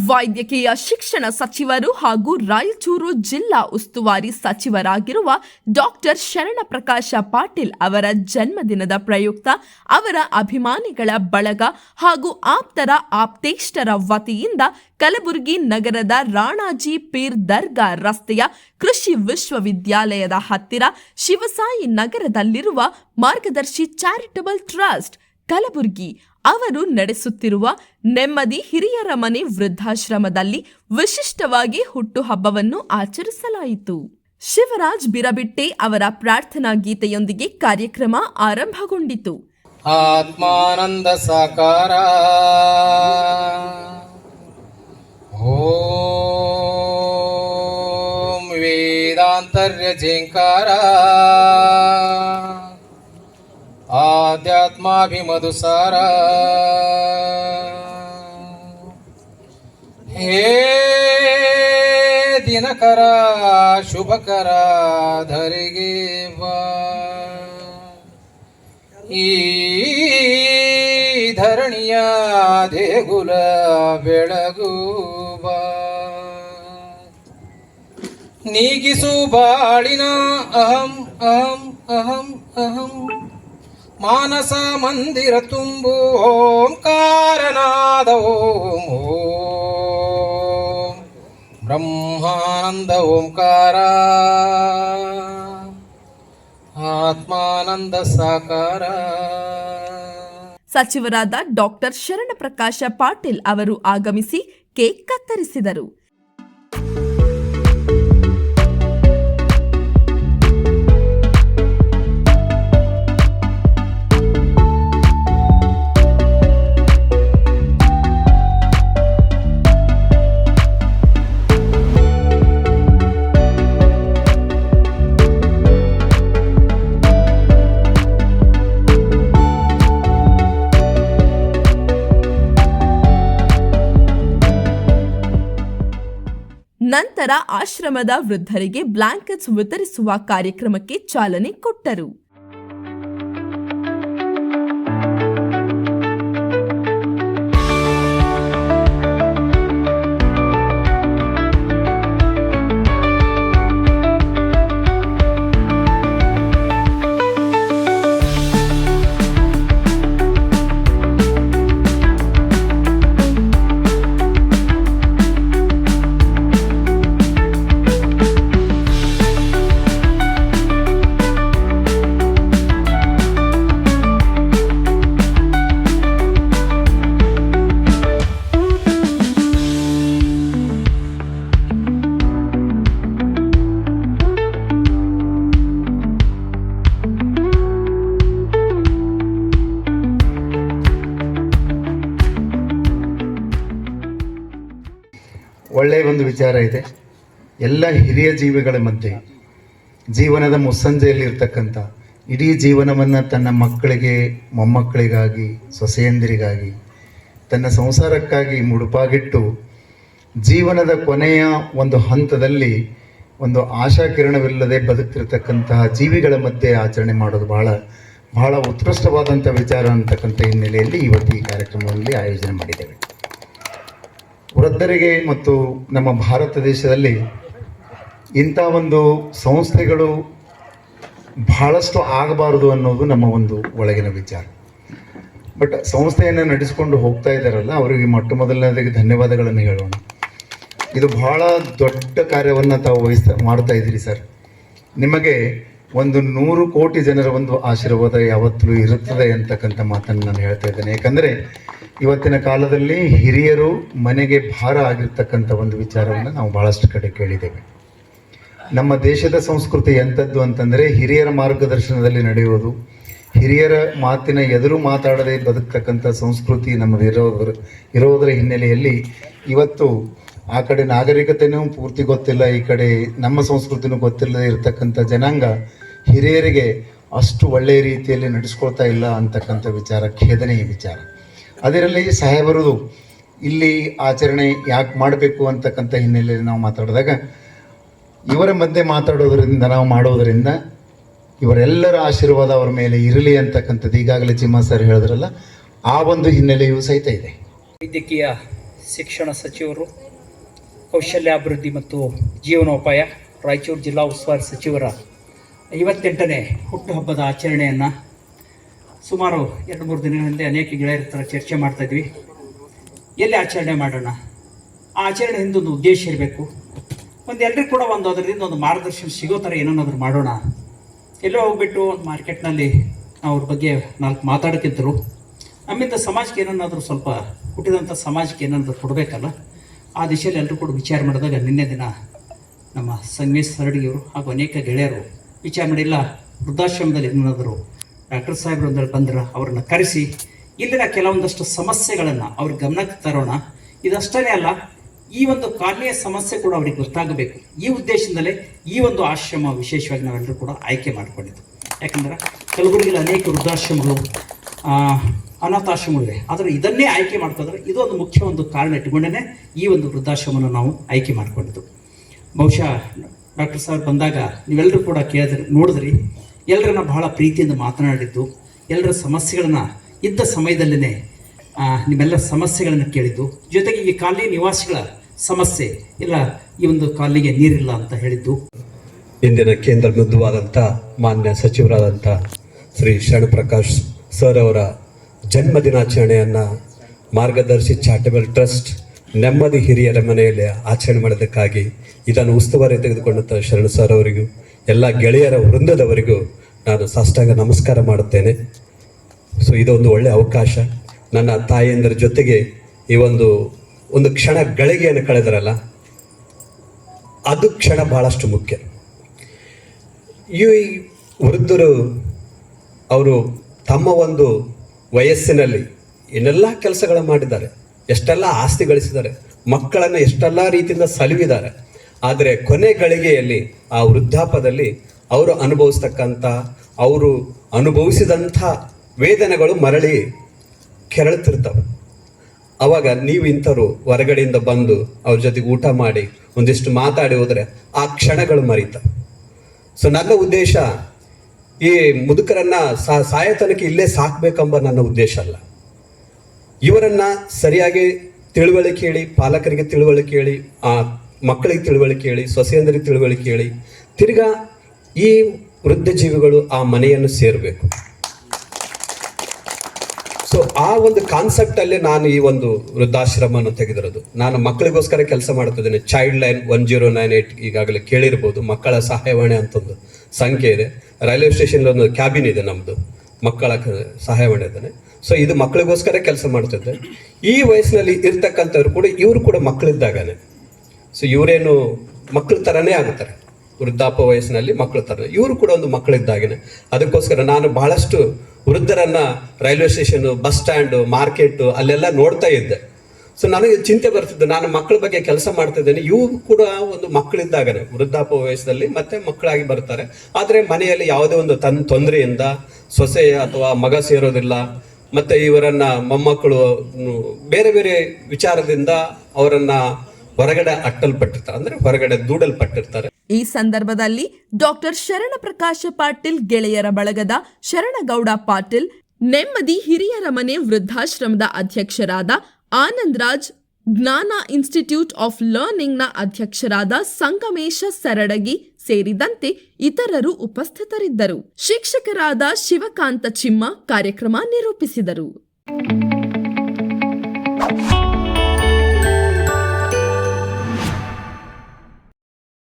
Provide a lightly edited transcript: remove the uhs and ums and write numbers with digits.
ವೈದ್ಯಕೀಯ ಶಿಕ್ಷಣ ಸಚಿವರು ಹಾಗೂ ರಾಯಚೂರು ಜಿಲ್ಲಾ ಉಸ್ತುವಾರಿ ಸಚಿವರಾಗಿರುವ ಡಾಕ್ಟರ್ ಶರಣಪ್ರಕಾಶ ಪಾಟೀಲ್ ಅವರ ಜನ್ಮದಿನದ ಪ್ರಯುಕ್ತ ಅವರ ಅಭಿಮಾನಿಗಳ ಬಳಗ ಹಾಗೂ ಆಪ್ತರ ಆಪ್ತೇಷ್ಟರ ವತಿಯಿಂದ ಕಲಬುರಗಿ ನಗರದ ರಾಣಾಜಿ ಪೀರ್ ದರ್ಗಾ ರಸ್ತೆಯ ಕೃಷಿ ವಿಶ್ವವಿದ್ಯಾಲಯದ ಹತ್ತಿರ ಶಿವಸಾಯಿ ನಗರದಲ್ಲಿರುವ ಮಾರ್ಗದರ್ಶಿ ಚಾರಿಟಬಲ್ ಟ್ರಸ್ಟ್ ಕಲಬುರಗಿ ಅವರು ನಡೆಸುತ್ತಿರುವ ನೆಮ್ಮದಿ ಹಿರಿಯರ ಮನೆ ವೃದ್ಧಾಶ್ರಮದಲ್ಲಿ ವಿಶಿಷ್ಟವಾಗಿ ಹುಟ್ಟುಹಬ್ಬವನ್ನು ಆಚರಿಸಲಾಯಿತು. ಶಿವರಾಜ್ ಬಿರಬಿಟ್ಟೆ ಅವರ ಪ್ರಾರ್ಥನಾ ಗೀತೆಯೊಂದಿಗೆ ಕಾರ್ಯಕ್ರಮ ಆರಂಭಗೊಂಡಿತು. ಆತ್ಮಾನಂದ ಸಾಕಾರ ಓಂ ವೇದಾಂತರ್ಯ ಝೇಂಕಾರ ಆಧ್ಯಾತ್ಮಾಭಿಮಧುಸಾರ ಹೇ ದಿನಕರ ಶುಭಕರ ಧರಿಗೆ ಬಾ ಈ ಧರಣಿಯ ದೇಗುಲ ಬೆಳಗು ಬಾ ನೀಗಿಸು ಬಾಳಿನ ಅಹಂ ಅಹಂ ಅಹಂ ಅಹಂ ಮಾನಸ ಮಂದಿರ ತುಂಬು ಓಂಕಾರನಾದ ಓಂ ಓಂ ಬ್ರಹ್ಮಾನಂದ ಓಂಕಾರ ಆತ್ಮಾನಂದ ಸಾಕಾರ. ಸಚಿವರಾದ ಡಾಕ್ಟರ್ ಶರಣಪ್ರಕಾಶ ಪಾಟೀಲ್ ಅವರು ಆಗಮಿಸಿ ಕೇಕ್ ಕತ್ತರಿಸಿದರು. ನಂತರ ಆಶ್ರಮದ ವೃದ್ಧರಿಗೆ ಬ್ಲಾಂಕೆಟ್ಸ್ ವಿತರಿಸುವ ಕಾರ್ಯಕ್ರಮಕ್ಕೆ ಚಾಲನೆ ಕೊಟ್ಟರು. ಒಳ್ಳೆಯ ಒಂದು ವಿಚಾರ ಇದೆ. ಎಲ್ಲ ಹಿರಿಯ ಜೀವಿಗಳ ಮಧ್ಯೆ ಜೀವನದ ಮುಸ್ಸಂಜೆಯಲ್ಲಿರ್ತಕ್ಕಂಥ ಇಡೀ ಜೀವನವನ್ನು ತನ್ನ ಮಕ್ಕಳಿಗೆ, ಮೊಮ್ಮಕ್ಕಳಿಗಾಗಿ, ಸೊಸೆಯಂದಿರಿಗಾಗಿ, ತನ್ನ ಸಂಸಾರಕ್ಕಾಗಿ ಮುಡುಪಾಗಿಟ್ಟು ಜೀವನದ ಕೊನೆಯ ಒಂದು ಹಂತದಲ್ಲಿ ಒಂದು ಆಶಾಕಿರಣವಿಲ್ಲದೆ ಬದುಕ್ತಿರ್ತಕ್ಕಂತಹ ಜೀವಿಗಳ ಮಧ್ಯೆ ಆಚರಣೆ ಮಾಡೋದು ಬಹಳ ಉತ್ಕೃಷ್ಟವಾದಂಥ ವಿಚಾರ ಅಂತಕ್ಕಂಥ ಹಿನ್ನೆಲೆಯಲ್ಲಿ ಇವತ್ತು ಈ ಕಾರ್ಯಕ್ರಮದಲ್ಲಿ ಆಯೋಜನೆ ಮಾಡಿದ್ದೇವೆ. ವೃದ್ಧರಿಗೆ ಮತ್ತು ನಮ್ಮ ಭಾರತ ದೇಶದಲ್ಲಿ ಇಂಥ ಒಂದು ಸಂಸ್ಥೆಗಳು ಬಹಳಷ್ಟು ಆಗಬಾರದು ಅನ್ನೋದು ನಮ್ಮ ಒಂದು ಒಳಗಿನ ವಿಚಾರ. ಬಟ್ ಸಂಸ್ಥೆಯನ್ನು ನಡೆಸಿಕೊಂಡು ಹೋಗ್ತಾ ಇದ್ದಾರಲ್ಲ, ಅವರಿಗೆ ಮೊಟ್ಟ ಮೊದಲನೇದಾಗಿ ಧನ್ಯವಾದಗಳನ್ನು ಹೇಳೋಣ. ಇದು ಬಹಳ ದೊಡ್ಡ ಕಾರ್ಯವನ್ನು ತಾವು ಮಾಡ್ತಾ ಇದ್ದೀರಿ ಸರ್. ನಿಮಗೆ ಒಂದು 100 ಕೋಟಿ ಜನರ ಒಂದು ಆಶೀರ್ವಾದ ಯಾವತ್ತೂ ಇರುತ್ತದೆ ಅಂತಕ್ಕಂಥ ಮಾತನ್ನು ನಾನು ಹೇಳ್ತಾ ಇದ್ದೇನೆ. ಯಾಕಂದರೆ ಇವತ್ತಿನ ಕಾಲದಲ್ಲಿ ಹಿರಿಯರು ಮನೆಗೆ ಭಾರ ಆಗಿರ್ತಕ್ಕಂಥ ಒಂದು ವಿಚಾರವನ್ನು ನಾವು ಭಾಳಷ್ಟು ಕಡೆ ಕೇಳಿದ್ದೇವೆ. ನಮ್ಮ ದೇಶದ ಸಂಸ್ಕೃತಿ ಎಂಥದ್ದು ಅಂತಂದರೆ ಹಿರಿಯರ ಮಾರ್ಗದರ್ಶನದಲ್ಲಿ ನಡೆಯುವುದು, ಹಿರಿಯರ ಮಾತಿನ ಎದುರು ಮಾತಾಡದೆ ಬದುಕ್ತಕ್ಕಂಥ ಸಂಸ್ಕೃತಿ ನಮ್ಮದು ಇರೋದರ ಹಿನ್ನೆಲೆಯಲ್ಲಿ ಇವತ್ತು ಆ ಕಡೆ ನಾಗರಿಕತೆಯೂ ಪೂರ್ತಿ ಗೊತ್ತಿಲ್ಲ, ಈ ಕಡೆ ನಮ್ಮ ಸಂಸ್ಕೃತಿನೂ ಗೊತ್ತಿಲ್ಲದೆ ಇರತಕ್ಕಂಥ ಜನಾಂಗ ಹಿರಿಯರಿಗೆ ಅಷ್ಟು ಒಳ್ಳೆಯ ರೀತಿಯಲ್ಲಿ ನಡೆಸ್ಕೊಳ್ತಾ ಇಲ್ಲ ಅಂತಕ್ಕಂಥ ವಿಚಾರ ಖೇದನೆಯ ವಿಚಾರ. ಅದರಲ್ಲಿ ಸಾಹೇಬರದು ಇಲ್ಲಿ ಆಚರಣೆ ಯಾಕೆ ಮಾಡಬೇಕು ಅಂತಕ್ಕಂಥ ಹಿನ್ನೆಲೆಯಲ್ಲಿ ನಾವು ಮಾತಾಡಿದಾಗ ಇವರ ಮಧ್ಯೆ ನಾವು ಮಾಡೋದರಿಂದ ಇವರೆಲ್ಲರ ಆಶೀರ್ವಾದ ಅವರ ಮೇಲೆ ಇರಲಿ ಅಂತಕ್ಕಂಥದ್ದು ಈಗಾಗಲೇ ಚಿಮ್ಮ ಸರ್ ಹೇಳಿದ್ರಲ್ಲ, ಆ ಒಂದು ಹಿನ್ನೆಲೆಯೂ ಸಹಿತ ಇದೆ. ವೈದ್ಯಕೀಯ ಶಿಕ್ಷಣ ಸಚಿವರು, ಕೌಶಲ್ಯಾಭಿವೃದ್ಧಿ ಮತ್ತು ಜೀವನೋಪಾಯ, ರಾಯಚೂರು ಜಿಲ್ಲಾ ಉಸ್ತುವಾರಿ ಸಚಿವರ 58ನೇ ಹುಟ್ಟುಹಬ್ಬದ ಆಚರಣೆಯನ್ನು ಸುಮಾರು 2-3 ದಿನಗಳ ಹಿಂದೆ ಅನೇಕ ಗೆಳೆಯರ ಥರ ಚರ್ಚೆ ಮಾಡ್ತಾಯಿದ್ವಿ. ಎಲ್ಲಿ ಆಚರಣೆ ಮಾಡೋಣ? ಆ ಆಚರಣೆ ಹಿಂದೊಂದು ಉದ್ದೇಶ ಇರಬೇಕು. ಎಲ್ರಿಗೂ ಕೂಡ ಅದರಿಂದ ಒಂದು ಮಾರ್ಗದರ್ಶನ ಸಿಗೋ ಥರ ಏನನ್ನಾದರೂ ಮಾಡೋಣ. ಎಲ್ಲೋ ಹೋಗ್ಬಿಟ್ಟು ಮಾರ್ಕೆಟ್ನಲ್ಲಿ ನಾವು ಅವ್ರ ಬಗ್ಗೆ 4 ಮಾತಾಡೋಕ್ಕಿಂತರೂ ನಮ್ಮಿಂದ ಸಮಾಜಕ್ಕೆ ಏನನ್ನಾದರೂ ಸ್ವಲ್ಪ ಹುಟ್ಟಿದಂಥ ಸಮಾಜಕ್ಕೆ ಏನಾದರೂ ಕೊಡಬೇಕಲ್ಲ, ಆ ದಿಶೆಯಲ್ಲಿ ಎಲ್ಲರೂ ಕೂಡ ವಿಚಾರ ಮಾಡಿದಾಗ ನಿನ್ನೆ ದಿನ ನಮ್ಮ ಸಂಗಮೇಶ್ ಸರಡಿಯವರು ಹಾಗೂ ಅನೇಕ ಗೆಳೆಯರು ವಿಚಾರ ಮಾಡಿಲ್ಲ, ವೃದ್ಧಾಶ್ರಮದಲ್ಲಿ ಏನಾದರೂ ಡಾಕ್ಟರ್ ಸಾಹೇಬ್ರು ಬಂದ್ರೆ ಅವ್ರನ್ನ ಕರೆಸಿ ಇಲ್ಲಿನ ಕೆಲವೊಂದಷ್ಟು ಸಮಸ್ಯೆಗಳನ್ನು ಅವ್ರ ಗಮನಕ್ಕೆ ತರೋಣ. ಇದಷ್ಟೇ ಅಲ್ಲ, ಈ ಒಂದು ಕಾಲನಿಯ ಸಮಸ್ಯೆ ಕೂಡ ಅವ್ರಿಗೆ ಗೊತ್ತಾಗಬೇಕು. ಈ ಉದ್ದೇಶದಿಂದಲೇ ಈ ಒಂದು ಆಶ್ರಮ ವಿಶೇಷವಾಗಿ ನಾವೆಲ್ಲರೂ ಕೂಡ ಆಯ್ಕೆ ಮಾಡಿಕೊಂಡಿದ್ದು. ಯಾಕಂದ್ರೆ ಕಲಬುರಗಿಯಲ್ಲಿ ಅನೇಕ ವೃದ್ಧಾಶ್ರಮಗಳು, ಅನಾಥಾಶ್ರಮಗಳಿವೆ. ಆದರೆ ಇದನ್ನೇ ಆಯ್ಕೆ ಮಾಡ್ಕೊಂಡ್ರೆ ಇದು ಒಂದು ಮುಖ್ಯ ಒಂದು ಕಾರಣ ಇಟ್ಟುಕೊಂಡೇ ಈ ಒಂದು ವೃದ್ಧಾಶ್ರಮನ ನಾವು ಆಯ್ಕೆ ಮಾಡಿಕೊಂಡಿದ್ದು. ಬಹುಶಃ ಡಾಕ್ಟರ್ ಸಾಹೇಬ್ ಬಂದಾಗ ನೀವೆಲ್ಲರೂ ಕೂಡ ಕೇಳಿದ್ರಿ, ನೋಡಿದ್ರಿ, ಎಲ್ಲರನ್ನ ಬಹಳ ಪ್ರೀತಿಯಿಂದ ಮಾತನಾಡಿದ್ದು, ಎಲ್ಲರ ಸಮಸ್ಯೆಗಳನ್ನ ಇದ್ದ ಸಮಯದಲ್ಲೇ ನಿಮ್ಮೆಲ್ಲ ಸಮಸ್ಯೆಗಳನ್ನು ಕೇಳಿದ್ದು, ಜೊತೆಗೆ ಈ ಕಾಲನಿ ನಿವಾಸಿಗಳ ಸಮಸ್ಯೆ ಇಲ್ಲ, ಈ ಒಂದು ಕಾಲನಿಗೆ ನೀರಿಲ್ಲ ಅಂತ ಹೇಳಿದ್ದು. ಇಂದಿನ ಕೇಂದ್ರ ಬಿಂದುವಾದಂಥ ಮಾನ್ಯ ಸಚಿವರಾದಂಥ ಶ್ರೀ ಶರಣಪ್ರಕಾಶ್ ಸರ್ ಅವರ ಜನ್ಮ ದಿನಾಚರಣೆಯನ್ನು ಮಾರ್ಗದರ್ಶಿ ಚಾರಿಟಬಲ್ ಟ್ರಸ್ಟ್ ನೆಮ್ಮದಿ ಹಿರಿಯರ ಮನೆಯಲ್ಲಿ ಆಚರಣೆ ಮಾಡೋದಕ್ಕಾಗಿ ಇದನ್ನು ಉಸ್ತುವಾರಿ ತೆಗೆದುಕೊಂಡಂಥ ಶರಣ ಸರ್ ಅವರಿಗೂ ಎಲ್ಲ ಗೆಳೆಯರ ವೃಂದದವರಿಗೂ ನಾನು ಸಾಷ್ಟಾಂಗ ನಮಸ್ಕಾರ ಮಾಡುತ್ತೇನೆ. ಸೊ ಇದೊಂದು ಒಳ್ಳೆಯ ಅವಕಾಶ. ನನ್ನ ತಾಯಿಯಂದರ ಜೊತೆಗೆ ಈ ಒಂದು ಕ್ಷಣ ಗಳಿಗೆಯನ್ನು ಕಳೆದರಲ್ಲ, ಅದು ಕ್ಷಣ ಬಹಳಷ್ಟು ಮುಖ್ಯ. ಈ ವೃದ್ಧರು ಅವರು ತಮ್ಮ ಒಂದು ವಯಸ್ಸಿನಲ್ಲಿ ಏನೆಲ್ಲ ಕೆಲಸಗಳು ಮಾಡಿದ್ದಾರೆ, ಎಷ್ಟೆಲ್ಲ ಆಸ್ತಿ ಗಳಿಸಿದ್ದಾರೆ, ಮಕ್ಕಳನ್ನು ಎಷ್ಟೆಲ್ಲ ರೀತಿಯಿಂದ ಸಲುಹಿದ್ದಾರೆ. ಆದರೆ ಕೊನೆ ಗಳಿಗೆಯಲ್ಲಿ ಆ ವೃದ್ಧಾಪದಲ್ಲಿ ಅವರು ಅವರು ಅನುಭವಿಸಿದಂಥ ವೇದನೆಗಳು ಮರಳಿ ಕೆರಳುತ್ತಿರ್ತವೆ. ಅವಾಗ ನೀವು ಇಂಥವ್ರು ಹೊರಗಡೆಯಿಂದ ಬಂದು ಅವ್ರ ಜೊತೆಗೆ ಊಟ ಮಾಡಿ ಒಂದಿಷ್ಟು ಮಾತಾಡಿ ಹೋದರೆ ಆ ಕ್ಷಣಗಳು ಮರೀತವೆ. ಸೊ ನನ್ನ ಉದ್ದೇಶ ಈ ಮುದುಕರನ್ನ ಸಾಯತನಕ್ಕೆ ಇಲ್ಲೇ ಸಾಕ್ಬೇಕೆಂಬ ನನ್ನ ಉದ್ದೇಶ ಅಲ್ಲ. ಇವರನ್ನ ಸರಿಯಾಗಿ ತಿಳುವಳಿಕೆ ಹೇಳಿ, ಪಾಲಕರಿಗೆ ತಿಳುವಳಿಕೆ ಹೇಳಿ, ಆ ಮಕ್ಕಳಿಗೆ ತಿಳುವಳಿಕೆ ಹೇಳಿ, ಸೊಸೆಯಂದರಿಗೆ ತಿಳುವಳಿಕೆ ಹೇಳಿ, ತಿರ್ಗಾ ಈ ವೃದ್ಧ ಜೀವಿಗಳು ಆ ಮನೆಯನ್ನು ಸೇರಬೇಕು. ಸೊ ಆ ಒಂದು ಕಾನ್ಸೆಪ್ಟ್ ಅಲ್ಲಿ ನಾನು ಈ ಒಂದು ವೃದ್ಧಾಶ್ರಮವನ್ನು ತೆಗೆದಿರೋದು. ನಾನು ಮಕ್ಕಳಿಗೋಸ್ಕರ ಕೆಲಸ ಮಾಡ್ತಿದ್ದೇನೆ. ಚೈಲ್ಡ್ ಲೈನ್ 1098 ಈಗಾಗಲೇ ಕೇಳಿರ್ಬೋದು. ಮಕ್ಕಳ ಸಹಾಯವಾಣಿ ಅಂತ ಒಂದು ಸಂಖ್ಯೆ ಇದೆ. ರೈಲ್ವೆ ಸ್ಟೇಷನ್ ಒಂದು ಕ್ಯಾಬಿನ್ ಇದೆ ನಮ್ಮದು, ಮಕ್ಕಳ ಸಹಾಯವಾಣಿ ಇದ್ದಾನೆ. ಸೊ ಇದು ಮಕ್ಕಳಿಗೋಸ್ಕರ ಕೆಲಸ ಮಾಡ್ತಿದ್ದೆ. ಈ ವಯಸ್ಸಿನಲ್ಲಿ ಇರ್ತಕ್ಕಂಥವ್ರು ಕೂಡ ಇವರು ಕೂಡ ಮಕ್ಕಳಿದ್ದಾಗನೆ. ಸೊ ಇವರೇನು ಮಕ್ಕಳ ಥರನೇ ಆಗುತ್ತಾರೆ, ವೃದ್ಧಾಪ ವಯಸ್ಸಿನಲ್ಲಿ ಮಕ್ಕಳ ಥರ ಇವರು ಕೂಡ ಒಂದು ಮಕ್ಕಳಿದ್ದಾಗನೆ. ಅದಕ್ಕೋಸ್ಕರ ನಾನು ಬಹಳಷ್ಟು ವೃದ್ಧರನ್ನ railway station, bus stand, market ಅಲ್ಲೆಲ್ಲ ನೋಡ್ತಾ ಇದ್ದೆ. ಸೊ ನನಗೆ ಚಿಂತೆ ಬರ್ತಿದ್ದೆ, ನಾನು ಮಕ್ಕಳ ಬಗ್ಗೆ ಕೆಲಸ ಮಾಡ್ತಿದ್ದೇನೆ, ಇವು ಕೂಡ ಒಂದು ಮಕ್ಕಳಿದ್ದಾಗನೆ ವೃದ್ಧಾಪ ವಯಸ್ಸಲ್ಲಿ ಮತ್ತೆ ಮಕ್ಕಳಾಗಿ ಬರ್ತಾರೆ. ಆದರೆ ಮನೆಯಲ್ಲಿ ಯಾವುದೇ ಒಂದು ತೊಂದರೆಯಿಂದ ಸೊಸೆ ಅಥವಾ ಮಗ ಸೇರೋದಿಲ್ಲ, ಮತ್ತೆ ಇವರನ್ನ ಮೊಮ್ಮಕ್ಕಳು ಬೇರೆ ಬೇರೆ ವಿಚಾರದಿಂದ ಅವರನ್ನ ಹೊರಗಡೆ ಅಟ್ಟಲ್ಪಟ್ಟಿರ್ತಾರೆ, ಅಂದ್ರೆ ಹೊರಗಡೆ ದೂಡಲ್ಪಟ್ಟಿರ್ತಾರೆ. ಈ ಸಂದರ್ಭದಲ್ಲಿ ಡಾಕ್ಟರ್ ಶರಣಪ್ರಕಾಶ ಪಾಟೀಲ್ ಗೆಳೆಯರ ಬಳಗದ ಶರಣಗೌಡ ಪಾಟೀಲ್, ನೆಮ್ಮದಿ ಹಿರಿಯರ ಮನೆ ವೃದ್ಧಾಶ್ರಮದ ಅಧ್ಯಕ್ಷರಾದ ಆನಂದ್ ರಾಜ್, ಜ್ಞಾನ ಇನ್ಸ್ಟಿಟ್ಯೂಟ್ ಆಫ್ ಲರ್ನಿಂಗ್ನ ಅಧ್ಯಕ್ಷರಾದ ಸಂಗಮೇಶ ಸರಡಗಿ ಸೇರಿದಂತೆ ಇತರರು ಉಪಸ್ಥಿತರಿದ್ದರು. ಶಿಕ್ಷಕರಾದ ಶಿವಕಾಂತ ಚಿಮ್ಮ ಕಾರ್ಯಕ್ರಮ ನಿರೂಪಿಸಿದರು.